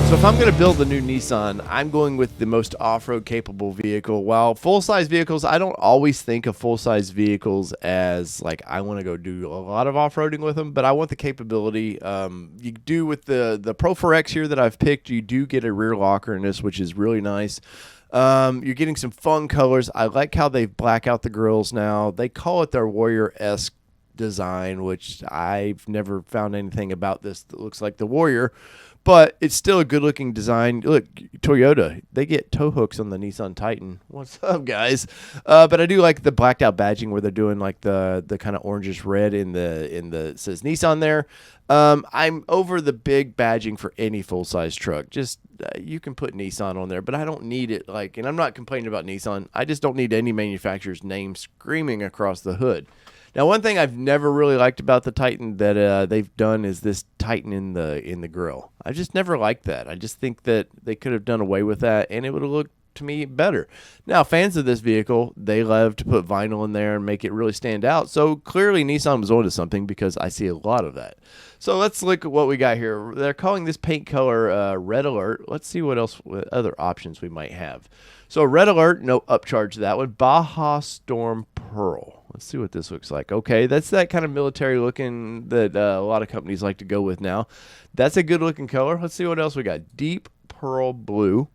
So if I'm going to build the new Nissan, I'm going with the most off-road capable vehicle. While full-size vehicles, I don't always think of full-size vehicles as like I want to go do a lot of off-roading with them, but I want the capability. You do with the Pro4X here that I've picked, you do get a rear locker in this, which is really nice. You're getting some fun colors. I like how they black out the grills now. They call it their Warrior-esque design, which I've never found anything about this that looks like the Warrior. But it's still a good-looking design. Look, Toyota, they get tow hooks on the Nissan Titan. What's up, guys? But I do like the blacked-out badging where they're doing like the kind of orangish red in the it says Nissan there. I'm over the big badging for any full-size truck. Just you can put Nissan on there, but I don't need it. Like, and I'm not complaining about Nissan. I just don't need any manufacturer's name screaming across the hood. Now, one thing I've never really liked about the Titan that they've done is this Titan in the grill. I just never liked that. I just think that they could have done away with that, and it would have looked to me better. Now, fans of this vehicle, they love to put vinyl in there and make it really stand out. So clearly, Nissan was onto something because I see a lot of that. So let's look at what we got here. They're calling this paint color Red Alert. Let's see what other options we might have. So Red Alert, no upcharge to that one. Baja Storm Pearl. Let's see what this looks like. Okay, that's that kind of military looking that a lot of companies like to go with now. That's a good looking color. Let's see what else we got. Deep Pearl Blue.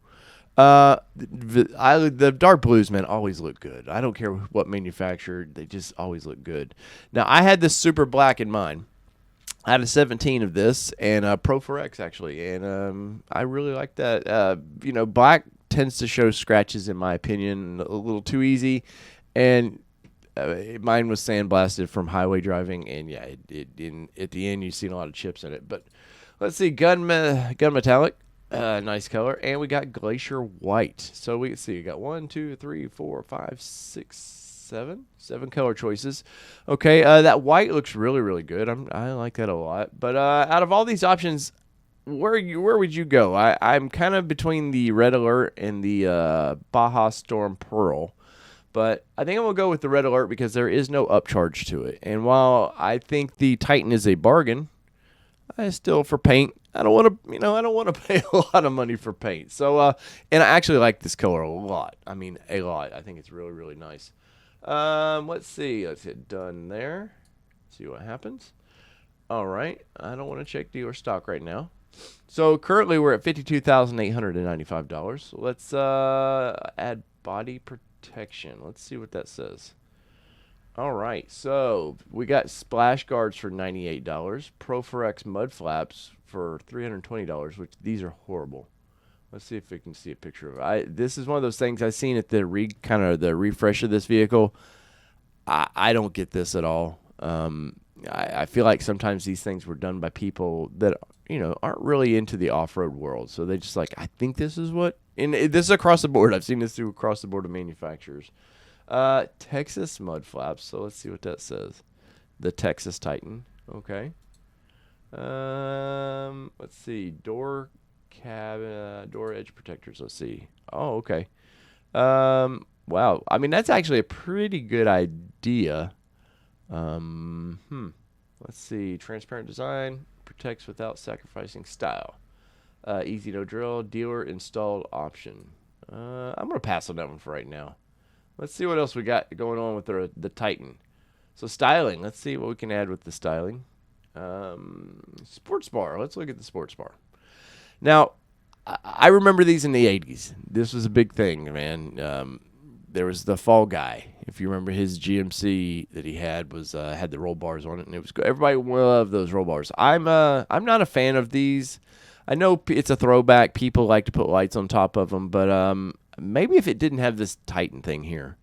The dark blues, man, always look good. I don't care what manufacturer, they just always look good. Now, I had this super black in mind. I had a 17 of this and a Pro4X actually, and I really like that. Black tends to show scratches in my opinion a little too easy, and mine was sandblasted from highway driving, and yeah, at the end you see a lot of chips in it. But let's see, gun metallic, nice color, and we got glacier white. So we can see you got 1, 2, 3, 4, 5, 6, 7 color choices. Okay, that white looks really, really good. I like that a lot. But out of all these options, where would you go? I'm kind of between the Red Alert and the Baja Storm Pearl. But I think I'm going to go with the Red Alert because there is no upcharge to it. And while I think the Titan is a bargain, I still, for paint, I don't want to pay a lot of money for paint. So, and I actually like this color a lot. I mean, a lot. I think it's really, really nice. Let's see. Let's hit done there. See what happens. All right. I don't want to check dealer stock right now. So currently we're at $52,895. So let's add body protection. Let's see what that says. All right, so we got splash guards for $98, Pro4X mud flaps for $320, which these are horrible. Let's see if we can see a picture of it. This is one of those things I've seen at the the refresh of this vehicle. I don't get this at all. I feel like sometimes these things were done by people that aren't really into the off-road world, so they just like, I think this is what. And this is across the board. I've seen this through across the board of manufacturers. Texas mud flaps. So let's see what that says. The Texas Titan. Okay. Let's see. Door edge protectors. Let's see. Oh, okay. Wow. I mean, that's actually a pretty good idea. Let's see. Transparent design protects without sacrificing style. Easy no drill. Dealer installed option. I'm gonna pass on that one for right now. Let's see what else we got going on with the Titan. So styling. Let's see what we can add with the styling. Sports bar. Let's look at the sports bar. Now, I remember these in the 80s. This was a big thing, man. There was the Fall Guy. If you remember, his GMC that he had was had the roll bars on it, and it was good. Everybody loved those roll bars. I'm not a fan of these. I know it's a throwback. People like to put lights on top of them, but maybe if it didn't have this Titan thing here,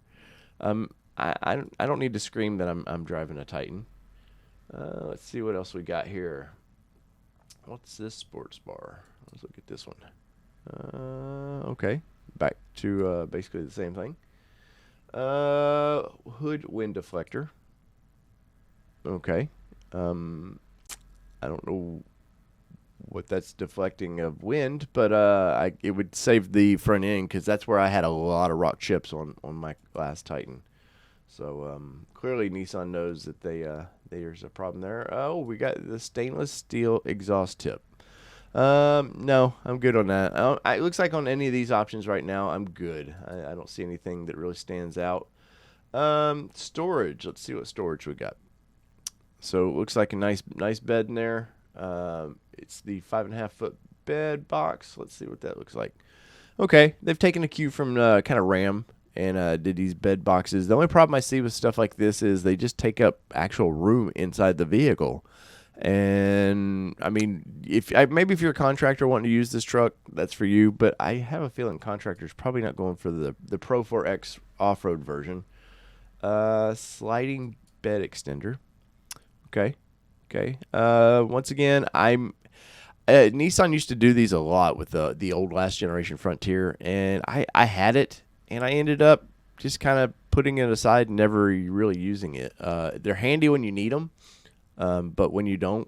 I don't need to scream that I'm driving a Titan. Let's see what else we got here. What's this sports bar? Let's look at this one. Okay, back to basically the same thing. Hood wind deflector. Okay. I don't know what that's deflecting of wind, but it would save the front end because that's where I had a lot of rock chips on my last Titan. So clearly Nissan knows that there's a problem there. Oh, we got the stainless steel exhaust tip. No, I'm good on that. It looks like on any of these options right now, I'm good. I don't see anything that really stands out. Storage. Let's see what storage we got. So it looks like a nice bed in there. It's the 5.5 foot bed box. Let's see what that looks like. Okay, they've taken a cue from kind of Ram and did these bed boxes. The only problem I see with stuff like this is they just take up actual room inside the vehicle. And I mean, maybe if you're a contractor wanting to use this truck, that's for you. But I have a feeling contractors probably not going for the Pro4X off-road version. Sliding bed extender. Okay. Once again, Nissan used to do these a lot with the old last generation Frontier, and I had it, and I ended up just kind of putting it aside and never really using it. They're handy when you need them, but when you don't,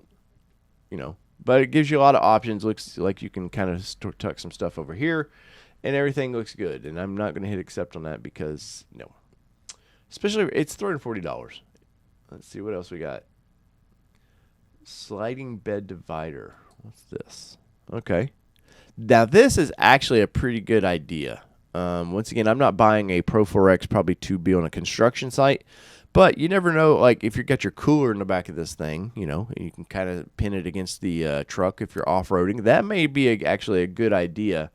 But it gives you a lot of options. Looks like you can kind of tuck some stuff over here, and everything looks good. And I'm not going to hit accept on that because no, especially it's $340. Let's see what else we got. Sliding bed divider. What's this? Okay. Now, this is actually a pretty good idea. Once again, I'm not buying a Pro4X probably to be on a construction site, but you never know, like, if you've got your cooler in the back of this thing, you can kind of pin it against the truck if you're off-roading. That may be actually a good idea.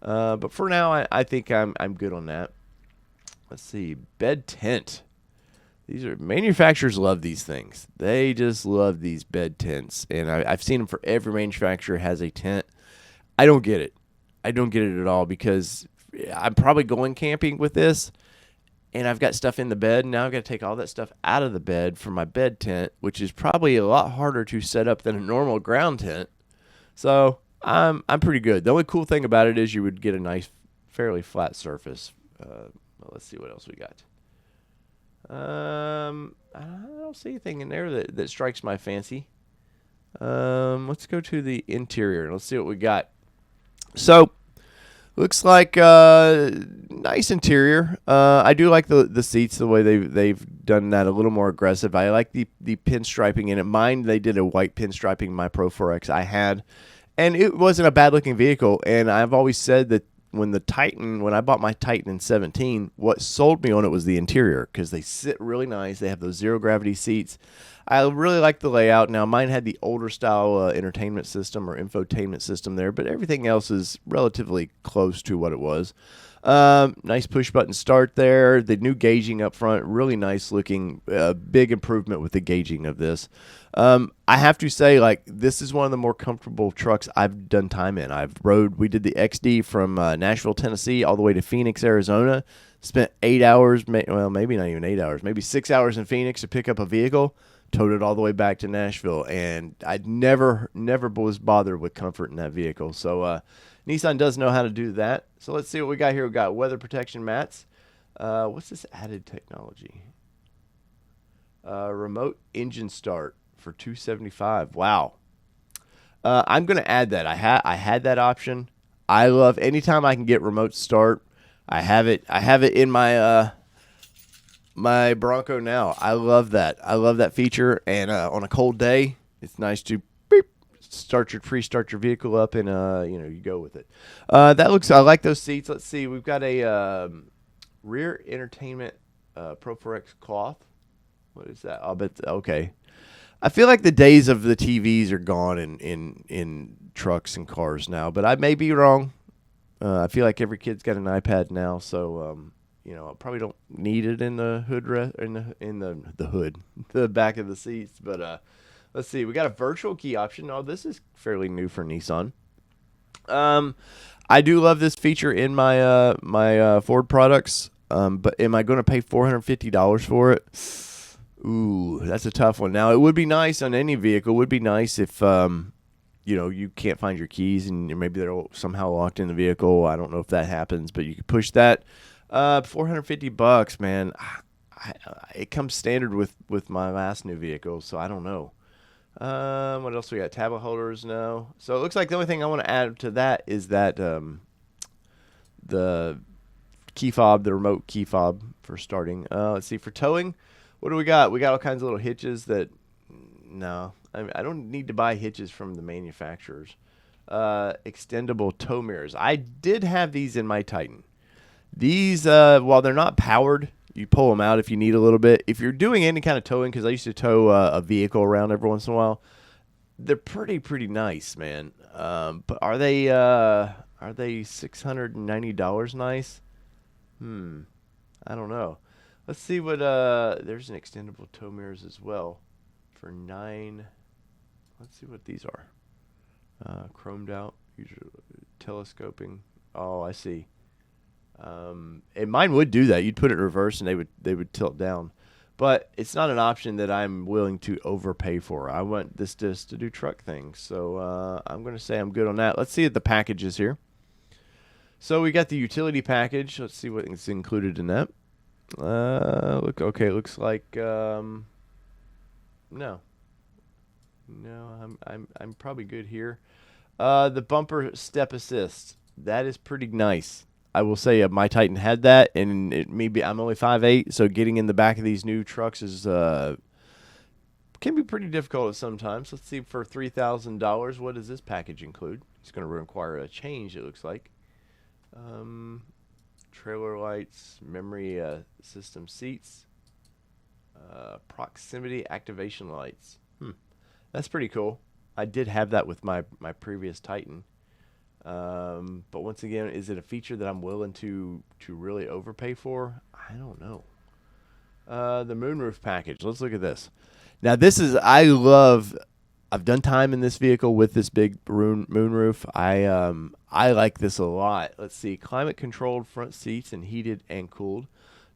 But for now, I think I'm good on that. Let's see. Bed tent. Manufacturers love these things. They just love these bed tents, and I've seen them for every manufacturer has a tent. I don't get it. I don't get it at all because I'm probably going camping with this, and I've got stuff in the bed, and now I've got to take all that stuff out of the bed for my bed tent, which is probably a lot harder to set up than a normal ground tent. So I'm pretty good. The only cool thing about it is you would get a nice, fairly flat surface. Let's see what else we got. I don't see anything in there that strikes my fancy. Let's go to the interior. Let's see what we got. So, looks like nice interior. I do like the seats, the way they've done that a little more aggressive. I like the pinstriping in it. Mine, they did a white pinstriping my Pro4X I had, and it wasn't a bad looking vehicle. And I've always said that when I bought my Titan in 2017, what sold me on it was the interior because they sit really nice. They have those zero gravity seats. I really like the layout. Now, mine had the older style entertainment system or infotainment system there, but everything else is relatively close to what it was. Nice push button start there. The new gauging up front, really nice looking. Big improvement with the gauging of this. I have to say, this is one of the more comfortable trucks I've done time in. We did the XD from Nashville, Tennessee, all the way to Phoenix, Arizona. Spent 8 hours, maybe not even 8 hours, maybe 6 hours in Phoenix to pick up a vehicle. Towed it all the way back to Nashville, and I never was bothered with comfort in that vehicle. So Nissan does know how to do that. So let's see what we got here. We got weather protection mats. What's this added technology? Remote engine start for $275. Wow. I'm gonna add that. I had that option. I love anytime I can get remote start. I have it in my my Bronco now. I love that. I love that feature. And on a cold day, it's nice to start your vehicle up, and you go with it. I like those seats. Let's see. We've got a rear entertainment Pro4X cloth. What is that? I'll bet. Okay. I feel like the days of the TVs are gone in trucks and cars now, but I may be wrong. I feel like every kid's got an iPad now, so I probably don't need it in the hood the back of the seats. But let's see, we got a virtual key option. Oh, this is fairly new for Nissan. I do love this feature in my my Ford products. But am I going to pay $450 for it? Ooh, that's a tough one. Now, it would be nice on any vehicle. It would be nice if you can't find your keys and maybe they're somehow locked in the vehicle. I don't know if that happens, but you could push that. $450, man. It comes standard with my last new vehicle, so I don't know. What else we got? Tablet holders, no. So it looks like the only thing I want to add to that is that the key fob, the remote key fob for starting. Let's see, for towing, what do we got? We got all kinds of little hitches that, no, I don't need to buy hitches from the manufacturers. extendable tow mirrors. I did have these in my Titan. These, while they're not powered, you pull them out if you need a little bit. If you're doing any kind of towing, because I used to tow a vehicle around every once in a while, they're pretty nice, man. But are they $690 nice? I don't know. Let's see what there's an extendable tow mirrors as well for 9. Let's see what these are. Chromed out, usually telescoping. Oh, I see. And mine would do that. You'd put it in reverse and they would tilt down. But it's not an option that I'm willing to overpay for. I want this just to do truck things. So I'm going to say I'm good on that. Let's see the packages here. So we got the utility package. Let's see what's included in that. Okay, it looks like no. I'm probably good here. The bumper step assist. That is pretty nice. I will say my Titan had that, and I'm only 5'8", so getting in the back of these new trucks is can be pretty difficult sometimes. Let's see, for $3,000, what does this package include? It's going to require a change, it looks like. Trailer lights, memory system seats, proximity activation lights. That's pretty cool. I did have that with my previous Titan. But once again, is it a feature that I'm willing to really overpay for? I don't know. The Moonroof Package. Let's look at this. Now, I've done time in this vehicle with this big moonroof. I like this a lot. Let's see. Climate controlled front seats and heated and cooled.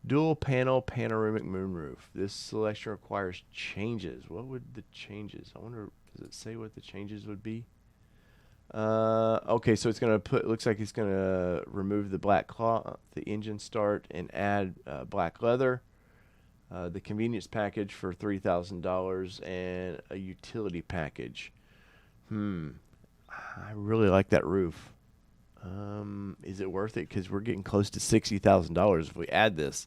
Dual panel panoramic moonroof. This selection requires changes. What would the changes? I wonder, does it say what the changes would be? Okay, so it's going to looks like it's going to remove the black cloth, the engine start, and add black leather. The convenience package for $3,000 and a utility package. I really like that roof. Is it worth it? Because we're getting close to $60,000 if we add this.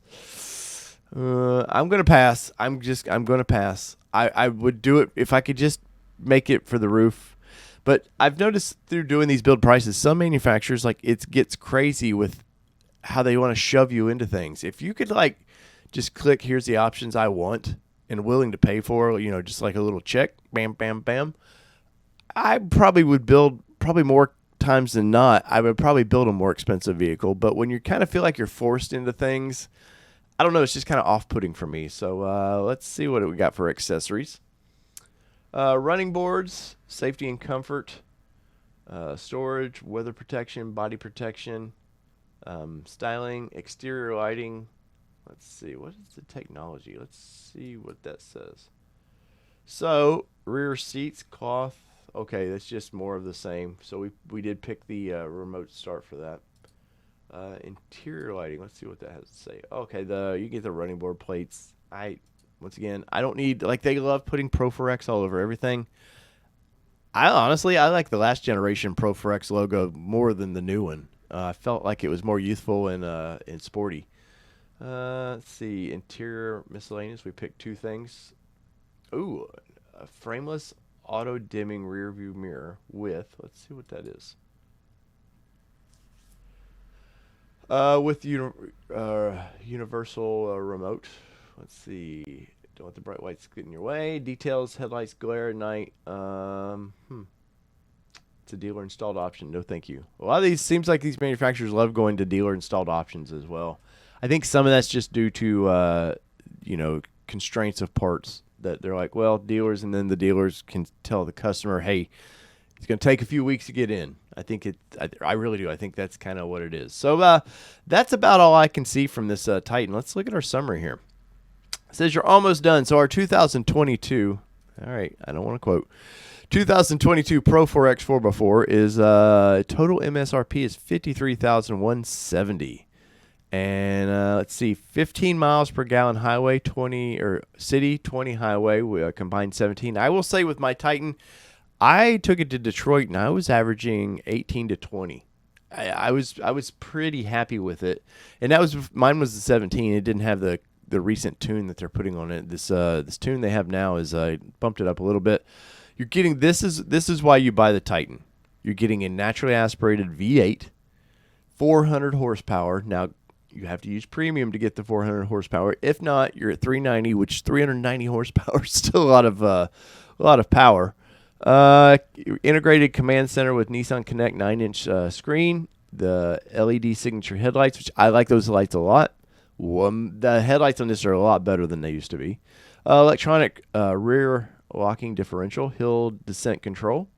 I'm gonna pass. I'm gonna pass. I would do it if I could just make it for the roof. But I've noticed through doing these build prices, some manufacturers, like, it gets crazy with how they want to shove you into things. If you could, like, just click, here's the options I want and willing to pay for, just like a little check, bam, bam, bam, I probably would build, probably more times than not, I would probably build a more expensive vehicle. But when you kind of feel like you're forced into things, I don't know, it's just kind of off-putting for me. So let's see what we got for accessories. Running boards, safety and comfort, storage, weather protection, body protection, styling, exterior lighting. Let's see, what is the technology? Let's see what that says. So, rear seats, cloth. Okay, that's just more of the same. So we did pick the remote start for that. Interior lighting. Let's see what that has to say. Okay, you get the running board plates. Once again, I don't need, like, they love putting Pro4X all over everything. I like the last generation Pro4X logo more than the new one. I felt like it was more youthful and sporty. Let's see, interior miscellaneous. We picked 2 things. Ooh, a frameless auto dimming rear view mirror with, let's see what that is. With universal remote. Let's see. Don't let the bright lights get in your way. Details, headlights glare at night. It's a dealer installed option. No, thank you. A lot of these, seems like these manufacturers love going to dealer installed options as well. I think some of that's just due to, constraints of parts that they're like, well, dealers, and then the dealers can tell the customer, hey, it's going to take a few weeks to get in. I really do. I think that's kind of what it is. So that's about all I can see from this Titan. Let's look at our summary here. It says you're almost done. So our 2022, all right, I don't want to quote, 2022 Pro4X 4x4 is total MSRP is $53,170. And let's see, 15 miles per gallon highway, 20 or city, 20 highway. We combined 17. I will say with my Titan, I took it to Detroit and I was averaging 18 to 20. I was pretty happy with it, and mine was the 17. It didn't have the recent tune that they're putting on it. This tune they have now is bumped it up a little bit. You're getting this is why you buy the Titan. You're getting a naturally aspirated V8, 400 horsepower. Now, you have to use premium to get the 400 horsepower. If not, you're at 390, which 390 horsepower is still a lot of power. Integrated command center with Nissan Connect 9-inch screen. The LED signature headlights, which I like those lights a lot. The headlights on this are a lot better than they used to be. Electronic rear locking differential, hill descent control.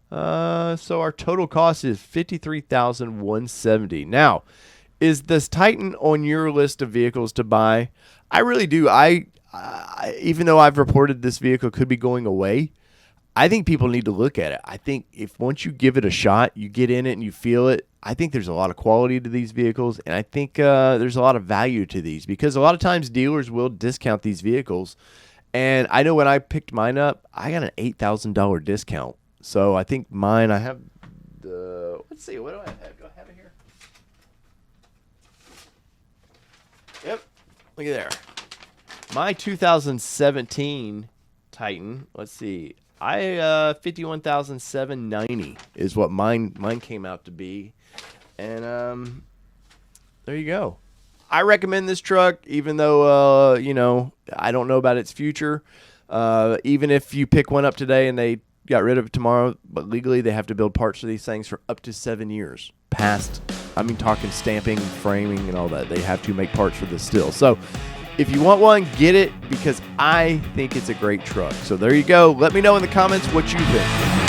So our total cost is $53,170. Now, is this Titan on your list of vehicles to buy? I really do. I even though I've reported this vehicle could be going away, I think people need to look at it. I think if once you give it a shot, you get in it and you feel it, I think there's a lot of quality to these vehicles, and I think there's a lot of value to these because a lot of times dealers will discount these vehicles. And I know when I picked mine up, I got an $8,000 discount. So I think mine, I have the, let's see, what do I have? Do I have it here? Yep, look at there. My 2017 Titan, let's see, $51,790 is what mine came out to be. And there you go. I recommend this truck, even though, I don't know about its future. Even if you pick one up today and they got rid of it tomorrow, but legally they have to build parts for these things for up to 7 years. Talking stamping, framing, and all that. They have to make parts for this still. So if you want one, get it because I think it's a great truck. So there you go. Let me know in the comments what you think.